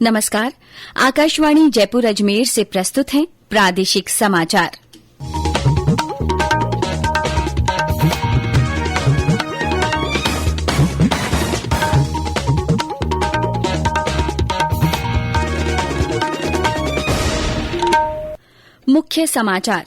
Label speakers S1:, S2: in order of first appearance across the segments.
S1: नमस्कार। आकाशवाणी जयपुर अजमेर से प्रस्तुत हैं प्रादेशिक समाचार। मुख्य समाचार।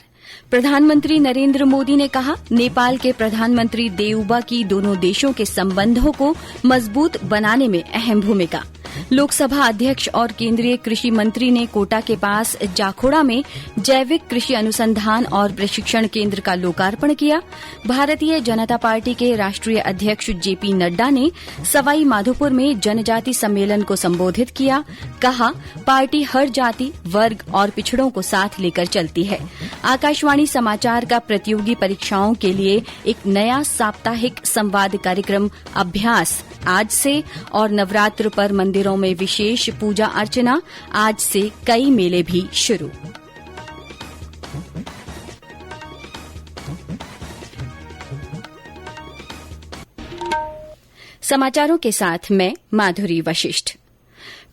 S1: प्रधानमंत्री नरेंद्र मोदी ने कहा, नेपाल के प्रधानमंत्री देउबा की दोनों देशों के संबंधों को मजबूत बनाने में अहम भूमिका। लोकसभा अध्यक्ष और केंद्रीय कृषि मंत्री ने कोटा के पास जाखोड़ा में जैविक कृषि अनुसंधान और प्रशिक्षण केंद्र का लोकार्पण किया। भारतीय जनता पार्टी के राष्ट्रीय अध्यक्ष जेपी नड्डा ने सवाई माधोपुर में जनजाति सम्मेलन को संबोधित किया। कहा, पार्टी हर जाति, वर्ग और पिछड़ों को साथ लेकर चलती है। आकाशवाणी समाचार का प्रतियोगी परीक्षाओं के लिए एक नया साप्ताहिक संवाद कार्यक्रम अभ्यास आज से और नवरात्र पर मंदिरों में विशेष पूजा अर्चना। आज से कई मेले भी शुरू। समाचारों के साथ मैं माधुरी वशिष्ठ।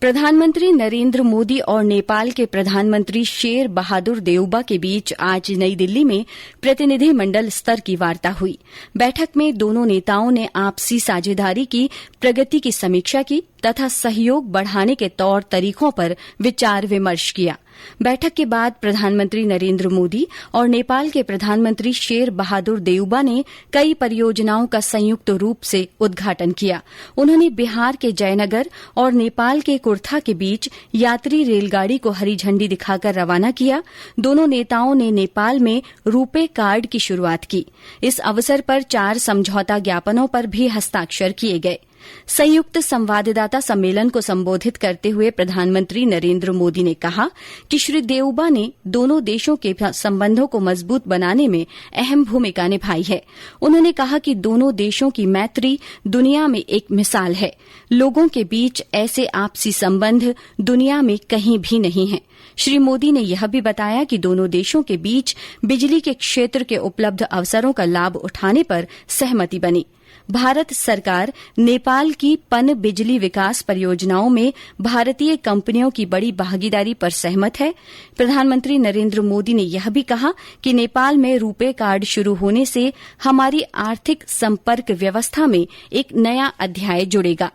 S1: प्रधानमंत्री नरेंद्र मोदी और नेपाल के प्रधानमंत्री शेर बहादुर देउबा के बीच आज नई दिल्ली में प्रतिनिधिमंडल स्तर की वार्ता हुई। बैठक में दोनों नेताओं ने आपसी साझेदारी की प्रगति की समीक्षा की तथा सहयोग बढ़ाने के तौर तरीकों पर विचार विमर्श किया। बैठक के बाद प्रधानमंत्री नरेंद्र मोदी और नेपाल के प्रधानमंत्री शेर बहादुर देउबा ने कई परियोजनाओं का संयुक्त रूप से उद्घाटन किया। उन्होंने बिहार के जयनगर और नेपाल के कुर्था के बीच यात्री रेलगाड़ी को हरी झंडी दिखाकर रवाना किया। दोनों नेताओं ने नेपाल में रूपे कार्ड की शुरूआत की। इस अवसर पर 4 समझौता ज्ञापनों पर भी हस्ताक्षर किए गए। संयुक्त संवाददाता सम्मेलन को संबोधित करते हुए प्रधानमंत्री नरेंद्र मोदी ने कहा कि श्री देउबा ने दोनों देशों के संबंधों को मजबूत बनाने में अहम भूमिका निभाई है। उन्होंने कहा कि दोनों देशों की मैत्री दुनिया में एक मिसाल है। लोगों के बीच ऐसे आपसी संबंध दुनिया में कहीं भी नहीं है। श्री मोदी ने यह भी बताया कि दोनों देशों के बीच बिजली के क्षेत्र के उपलब्ध अवसरों का लाभ उठाने पर सहमति बनी। भारत सरकार नेपाल की पन बिजली विकास परियोजनाओं में भारतीय कंपनियों की बड़ी भागीदारी पर सहमत है। प्रधानमंत्री नरेंद्र मोदी ने यह भी कहा कि नेपाल में रूपे कार्ड शुरू होने से हमारी आर्थिक संपर्क व्यवस्था में एक नया अध्याय जुड़ेगा।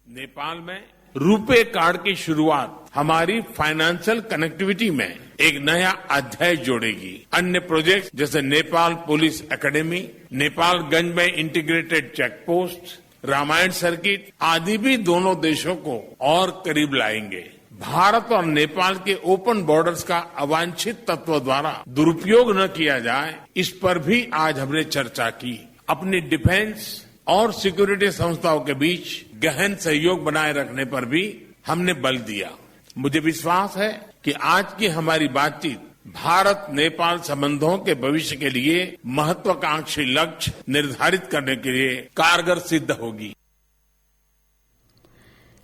S2: नेपाल में रूपे कार्ड की शुरुआत हमारी फाइनेंशियल कनेक्टिविटी में एक नया अध्याय जोड़ेगी। अन्य प्रोजेक्ट जैसे नेपाल पुलिस एकेडमी, नेपालगंज में integrated check post, Ramayan circuit आदि भी दोनों देशों को और करीब लाएंगे। भारत और नेपाल के ओपन बॉर्डर्स का अवांछित तत्व द्वारा दुरुपयोग न किया जाए, इस पर भी आज हमने चर्चा की। अपनी डिफेंस और सिक्योरिटी संस्थाओं के बीच गहन सहयोग बनाए रखने पर भी हमने बल दिया। मुझे विश्वास है कि आज की हमारी बातचीत भारत नेपाल संबंधों के भविष्य के लिए महत्वाकांक्षी लक्ष्य निर्धारित करने के लिए कारगर सिद्ध होगी।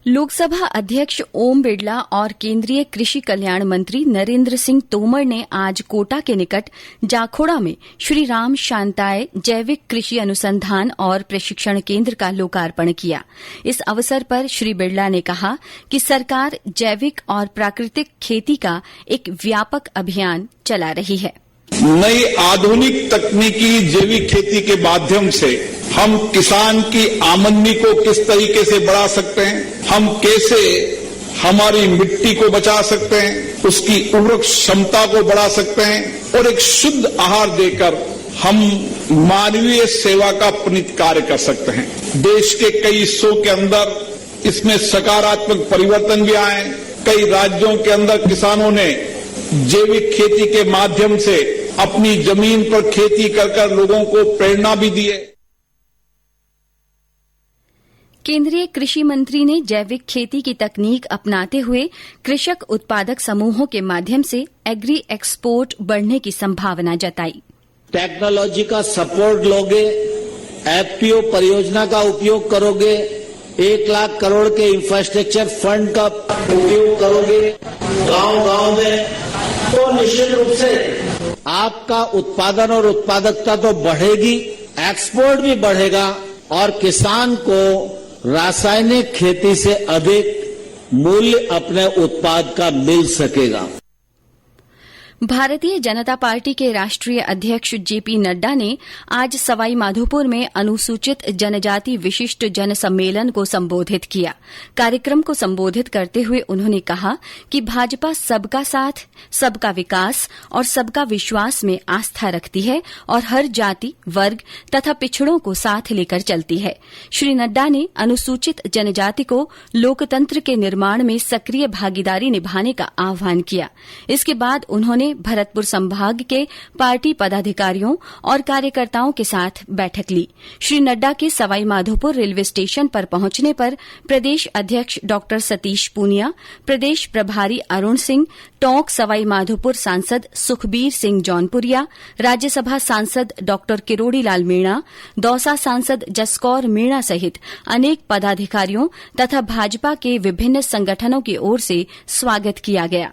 S1: लोकसभा अध्यक्ष ओम बिड़ला और केंद्रीय कृषि कल्याण मंत्री नरेंद्र सिंह तोमर ने आज कोटा के निकट जाखोड़ा में श्री राम शांताय जैविक कृषि अनुसंधान और प्रशिक्षण केंद्र का लोकार्पण किया। इस अवसर पर श्री बिड़ला ने कहा कि सरकार जैविक और प्राकृतिक खेती का एक व्यापक अभियान चला रही है।
S3: नई आधुनिक तकनीकी जैविक खेती के माध्यम से हम किसान की आमदनी को किस तरीके से बढ़ा सकते हैं, हम कैसे हमारी मिट्टी को बचा सकते हैं, उसकी उर्वरक क्षमता को बढ़ा सकते हैं और एक शुद्ध आहार देकर हम मानवीय सेवा का पुनीत कार्य कर सकते हैं। देश के कई हिस्सों के अंदर इसमें सकारात्मक परिवर्तन भी आए। कई राज्यों के अंदर किसानों ने जैविक खेती के माध्यम से अपनी जमीन पर खेती कर लोगों को प्रेरणा भी दी है।
S1: केंद्रीय कृषि मंत्री ने जैविक खेती की तकनीक अपनाते हुए कृषक उत्पादक समूहों के माध्यम से एग्री एक्सपोर्ट बढ़ने की संभावना जताई।
S4: टेक्नोलॉजी का सपोर्ट लोगे, एफपीओ परियोजना का उपयोग करोगे, 1 लाख करोड़ के इंफ्रास्ट्रक्चर फंड का उपयोग करोगे गांव-गांव में, तो निश्चित रूप से आपका उत्पादन और उत्पादकता तो बढ़ेगी, एक्सपोर्ट भी बढ़ेगा और किसान को रासायनिक खेती से अधिक मूल्य अपने उत्पाद का मिल सकेगा।
S1: भारतीय जनता पार्टी के राष्ट्रीय अध्यक्ष जेपी नड्डा ने आज सवाई माधोपुर में अनुसूचित जनजाति विशिष्ट जन सम्मेलन को संबोधित किया। कार्यक्रम को संबोधित करते हुए उन्होंने कहा कि भाजपा सबका साथ, सबका विकास और सबका विश्वास में आस्था रखती है और हर जाति, वर्ग तथा पिछड़ों को साथ लेकर चलती है। श्री नड्डा ने अनुसूचित जनजाति को लोकतंत्र के निर्माण में सक्रिय भागीदारी निभाने का आह्वान किया। इसके बाद उन्होंने भरतपुर संभाग के पार्टी पदाधिकारियों और कार्यकर्ताओं के साथ बैठक ली। श्री नड्डा के सवाई माधोपुर रेलवे स्टेशन पर पहुंचने पर प्रदेश अध्यक्ष डॉ सतीश पूनिया, प्रदेश प्रभारी अरुण सिंह, टोंक सवाई माधोपुर सांसद सुखबीर सिंह जौनपुरिया, राज्यसभा सांसद डॉ किरोड़ी लाल मीणा, दौसा सांसद जसकौर मीणा सहित अनेक पदाधिकारियों तथा भाजपा के विभिन्न संगठनों की ओर से स्वागत किया गया।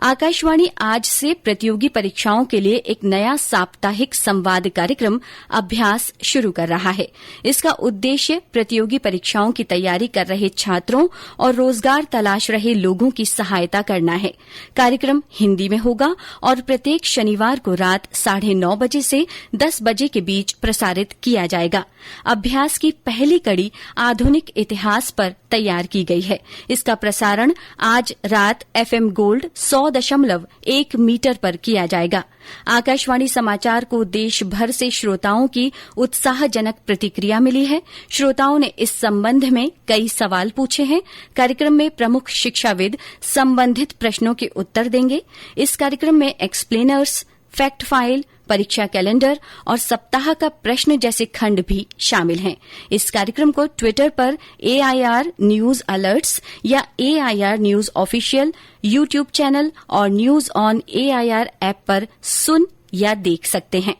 S1: आकाशवाणी आज से प्रतियोगी परीक्षाओं के लिए एक नया साप्ताहिक संवाद कार्यक्रम अभ्यास शुरू कर रहा है। इसका उद्देश्य प्रतियोगी परीक्षाओं की तैयारी कर रहे छात्रों और रोजगार तलाश रहे लोगों की सहायता करना है। कार्यक्रम हिन्दी में होगा और प्रत्येक शनिवार को रात 9:30 बजे से 10 बजे के बीच प्रसारित किया जाएगा। अभ्यास की पहली कड़ी आधुनिक इतिहास पर तैयार की गई है। इसका प्रसारण आज रात FM गोल्ड 100.1 मीटर पर किया जाएगा। आकाशवाणी समाचार को देश भर से श्रोताओं की उत्साहजनक प्रतिक्रिया मिली है। श्रोताओं ने इस संबंध में कई सवाल पूछे हैं। कार्यक्रम में प्रमुख शिक्षाविद संबंधित प्रश्नों के उत्तर देंगे। इस कार्यक्रम में एक्सप्लेनर्स, फैक्ट फाइल, परीक्षा कैलेंडर और सप्ताह का प्रश्न जैसे खंड भी शामिल हैं। इस कार्यक्रम को ट्विटर पर AIR न्यूज अलर्ट्स या AIR news official, YouTube channel और न्यूज ऑन AIR ऐप पर सुन या देख सकते हैं।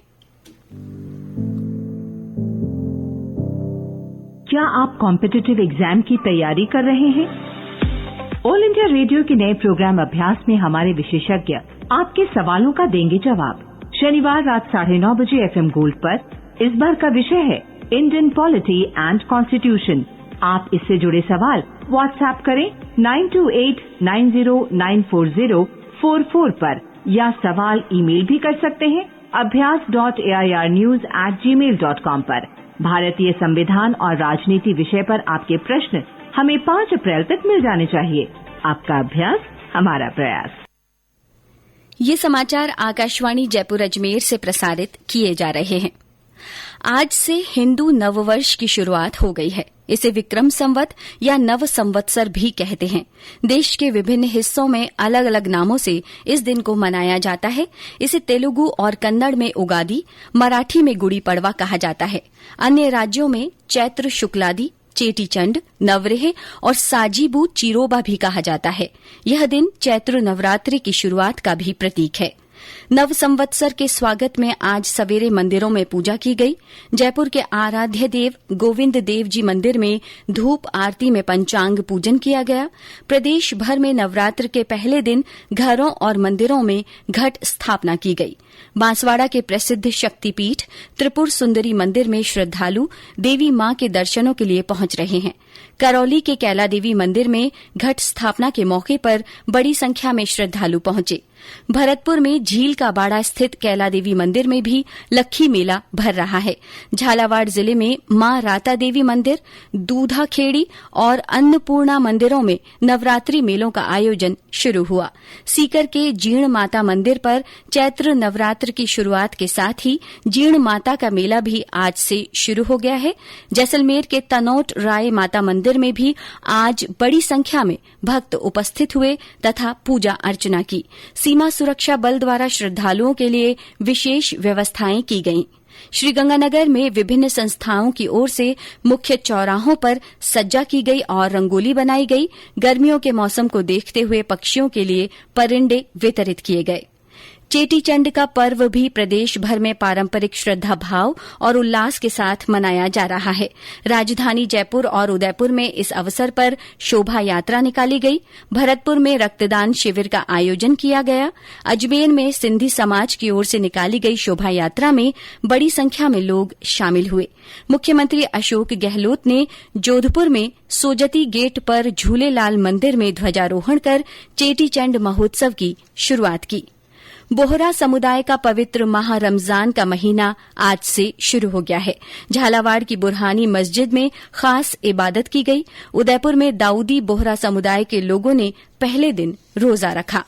S5: क्या आप कॉम्पिटिटिव एग्जाम की तैयारी कर रहे हैं? ऑल इंडिया रेडियो के नए प्रोग्राम अभ्यास में हमारे विशेषज्ञ आपके सवालों का देंगे जवाब। शनिवार रात 9:30 बजे FM गोल्ड पर। इस बार का विषय है इंडियन पॉलिटी एंड कॉन्स्टिट्यूशन। आप इससे जुड़े सवाल व्हाट्सएप करें 9289094044 पर या सवाल ईमेल भी कर सकते हैं abhyas.airnews@gmail.com पर। भारतीय संविधान और राजनीति विषय पर आपके प्रश्न हमें 5 अप्रैल तक मिल जाने चाहिए। आपका अभ्यास हमारा प्रयास।
S1: ये समाचार आकाशवाणी जयपुर अजमेर से प्रसारित किए जा रहे हैं। आज से हिंदू नववर्ष की शुरुआत हो गई है। इसे विक्रम संवत या नव संवत्सर भी कहते हैं। देश के विभिन्न हिस्सों में अलग अलग नामों से इस दिन को मनाया जाता है। इसे तेलुगु और कन्नड़ में उगादी, मराठी में गुड़ी पड़वा कहा जाता है। अन्य राज्यों में चैत्र शुक्लादि, चेटीचंड, नवरेह और साजीबू चिरोबा भी कहा जाता है। यह दिन चैत्र नवरात्रि की शुरुआत का भी प्रतीक है। नव संवत्सर के स्वागत में आज सवेरे मंदिरों में पूजा की गई। जयपुर के आराध्य देव गोविंद देव जी मंदिर में धूप आरती में पंचांग पूजन किया गया। प्रदेश भर में नवरात्र के पहले दिन घरों और मंदिरों में घट स्थापना की गई। बांसवाड़ा के प्रसिद्ध शक्तिपीठ त्रिपुर सुंदरी मंदिर में श्रद्धालु देवी मां के दर्शनों के लिए पहुंच रहे हैं। करौली के कैला देवी मंदिर में घट स्थापना के मौके पर बड़ी संख्या में श्रद्धालु पहुंचे। भरतपुर में झील का बाड़ा स्थित कैला देवी मंदिर में भी लक्खी मेला भर रहा है। झालावाड़ जिले में मां राता देवी मंदिर, दूधाखेड़ी और अन्नपूर्णा मंदिरों में नवरात्रि मेलों का आयोजन शुरू हुआ। सीकर के जीर्ण माता मंदिर पर चैत्र नवरात्र की शुरुआत के साथ ही जीर्ण माता का मेला भी आज से शुरू हो गया है। जैसलमेर के तनोट राय माता मंदिर में भी आज बड़ी संख्या में भक्त उपस्थित हुए तथा पूजा अर्चना की। सीमा सुरक्षा बल द्वारा श्रद्धालुओं के लिए विशेष व्यवस्थाएं की गईं। श्रीगंगानगर में विभिन्न संस्थाओं की ओर से मुख्य चौराहों पर सज्जा की गई और रंगोली बनाई गई। गर्मियों के मौसम को देखते हुए पक्षियों के लिए परिंदे वितरित किए गए। चेटीचंड का पर्व भी प्रदेश भर में पारंपरिक श्रद्धा भाव और उल्लास के साथ मनाया जा रहा है। राजधानी जयपुर और उदयपुर में इस अवसर पर शोभा यात्रा निकाली गई। भरतपुर में रक्तदान शिविर का आयोजन किया गया। अजमेर में सिंधी समाज की ओर से निकाली गई शोभा यात्रा में बड़ी संख्या में लोग शामिल हुए। मुख्यमंत्री अशोक गहलोत ने जोधपुर में सोजती गेट पर झूलेलाल मंदिर में ध्वजारोहण कर चेटीचंड महोत्सव की शुरूआत की। बोहरा समुदाय का पवित्र माह रमजान का महीना आज से शुरू हो गया है। झालावाड़ की बुरहानी मस्जिद में खास इबादत की गई। उदयपुर में दाऊदी बोहरा समुदाय के लोगों ने पहले दिन रोजा रखा।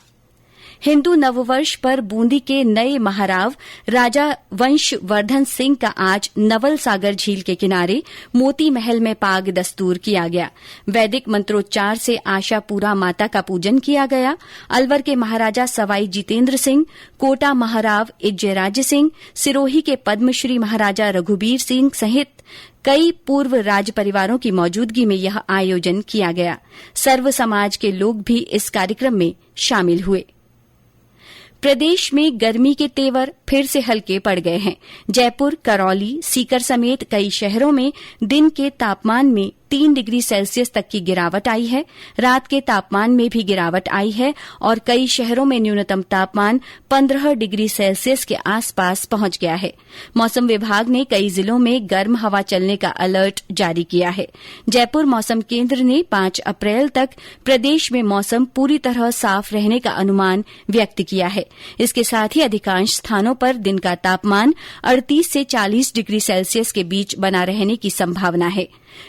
S1: हिंदू नववर्ष पर बूंदी के नए महाराव राजा वंशवर्धन सिंह का आज नवल सागर झील के किनारे मोती महल में पाग दस्तूर किया गया। वैदिक मंत्रोच्चार से आशापुरा माता का पूजन किया गया। अलवर के महाराजा सवाई जितेंद्र सिंह, कोटा महाराव इज्जयराज सिंह, सिरोही के पद्मश्री महाराजा रघुबीर सिंह सहित कई पूर्व राज परिवारों की मौजूदगी में यह आयोजन किया गया। सर्व समाज के लोग भी इस कार्यक्रम में शामिल हुए। प्रदेश में गर्मी के तेवर फिर से हल्के पड़ गए हैं। जयपुर, करौली, सीकर समेत कई शहरों में दिन के तापमान में 3 डिग्री सेल्सियस तक की गिरावट आई है। रात के तापमान में भी गिरावट आई है और कई शहरों में न्यूनतम तापमान 15 डिग्री सेल्सियस के आसपास पहुंच गया है। मौसम विभाग ने कई जिलों में गर्म हवा चलने का अलर्ट जारी किया है। जयपुर मौसम केंद्र ने 5 अप्रैल तक प्रदेश में मौसम पूरी तरह साफ रहने का अनुमान व्यक्त किया है। इसके साथ ही अधिकांश स्थानों पर दिन का तापमान 38 से 40 डिग्री सेल्सियस के बीच बना रहने की संभावना है।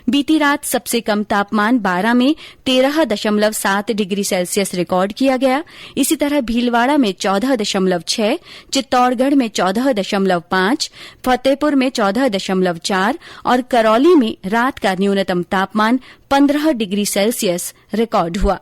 S1: बीती रात सबसे कम तापमान 12 में 13.7 डिग्री सेल्सियस रिकॉर्ड किया गया। इसी तरह भीलवाड़ा में 14.6, चित्तौड़गढ़ में 14.5, फतेहपुर में 14.4 और करौली में रात का न्यूनतम तापमान 15 डिग्री सेल्सियस रिकॉर्ड हुआ।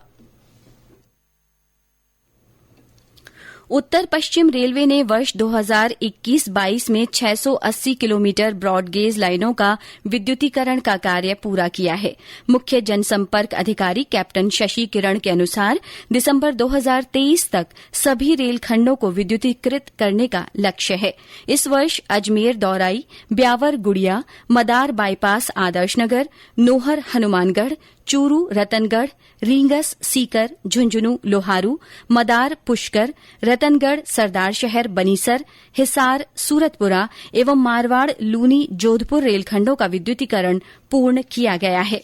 S1: उत्तर पश्चिम रेलवे ने वर्ष 2021-22 में 680 किलोमीटर ब्रॉडगेज लाइनों का विद्युतीकरण का कार्य पूरा किया है। मुख्य जनसंपर्क अधिकारी कैप्टन शशि किरण के अनुसार दिसंबर 2023 तक सभी रेलखंडों को विद्युतीकृत करने का लक्ष्य है। इस वर्ष अजमेर दौराई, ब्यावर गुड़िया, मदार बाईपास आदर्शनगर, नोहर हनुमानगढ़, चूरू रतनगढ़, रींगस सीकर, झुंझुनू लोहारू, मदार पुष्कर, रतनगढ़ सरदारशहर बनीसर, हिसार सूरतपुरा एवं मारवाड़ लूनी जोधपुर रेलखंडों का विद्युतीकरण पूर्ण किया गया है।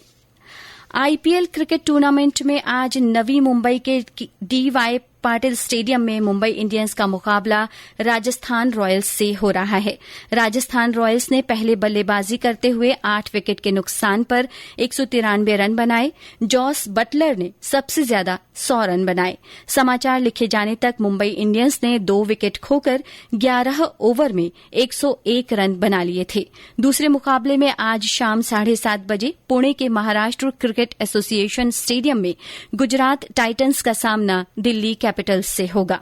S1: आईपीएल क्रिकेट टूर्नामेंट में आज नवी मुंबई के डीवाई पाटिल स्टेडियम में मुंबई इंडियंस का मुकाबला राजस्थान रॉयल्स से हो रहा है। राजस्थान रॉयल्स ने पहले बल्लेबाजी करते हुए 8 विकेट के नुकसान पर 193 रन बनाए। जॉस बटलर ने सबसे ज्यादा 100 रन बनाए। समाचार लिखे जाने तक मुंबई इंडियंस ने 2 विकेट खोकर 11 ओवर में 101 रन बना लिए थे। दूसरे मुकाबले में आज शाम 7:30 बजे पुणे के महाराष्ट्र क्रिकेट एसोसिएशन स्टेडियम में गुजरात टाइटंस का सामना दिल्ली कैपिटल्स से होगा।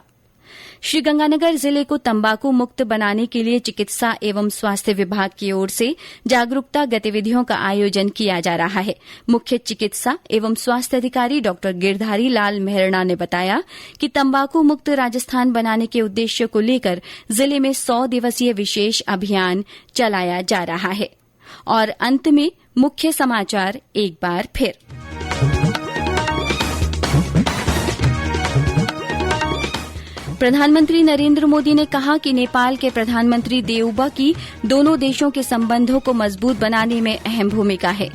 S1: श्रीगंगानगर जिले को तंबाकू मुक्त बनाने के लिए चिकित्सा एवं स्वास्थ्य विभाग की ओर से जागरूकता गतिविधियों का आयोजन किया जा रहा है। मुख्य चिकित्सा एवं स्वास्थ्य अधिकारी डॉ गिरधारी लाल मेहरणा ने बताया कि तंबाकू मुक्त राजस्थान बनाने के उद्देश्य को लेकर जिले में 100 दिवसीय विशेष अभियान चलाया जा रहा है। और अंत में मुख्य समाचार एक बार फिर। प्रधानमंत्री नरेंद्र मोदी ने कहा कि नेपाल के प्रधानमंत्री देउबा की दोनों देशों के संबंधों को मजबूत बनाने में अहम भूमिका है।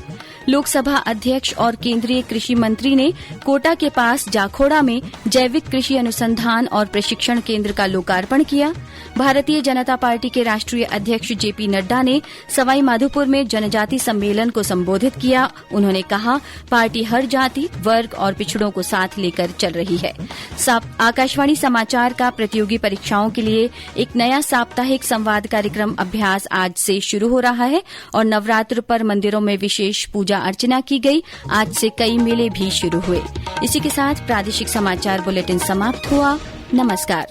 S1: लोकसभा अध्यक्ष और केंद्रीय कृषि मंत्री ने कोटा के पास जाखोड़ा में जैविक कृषि अनुसंधान और प्रशिक्षण केंद्र का लोकार्पण किया। भारतीय जनता पार्टी के राष्ट्रीय अध्यक्ष जेपी नड्डा ने सवाई माधोपुर में जनजाति सम्मेलन को संबोधित किया। उन्होंने कहा, पार्टी हर जाति, वर्ग और पिछड़ों को साथ लेकर चल रही है। आकाशवाणी समाचार का प्रतियोगी परीक्षाओं के लिए एक नया साप्ताहिक संवाद कार्यक्रम अभ्यास आज से शुरू हो रहा है और नवरात्र पर मंदिरों में विशेष पूजा अर्चना की गई। आज से कई मेले भी शुरू हुए। इसी के साथ प्रादेशिक समाचार बुलेटिन समाप्त हुआ। नमस्कार।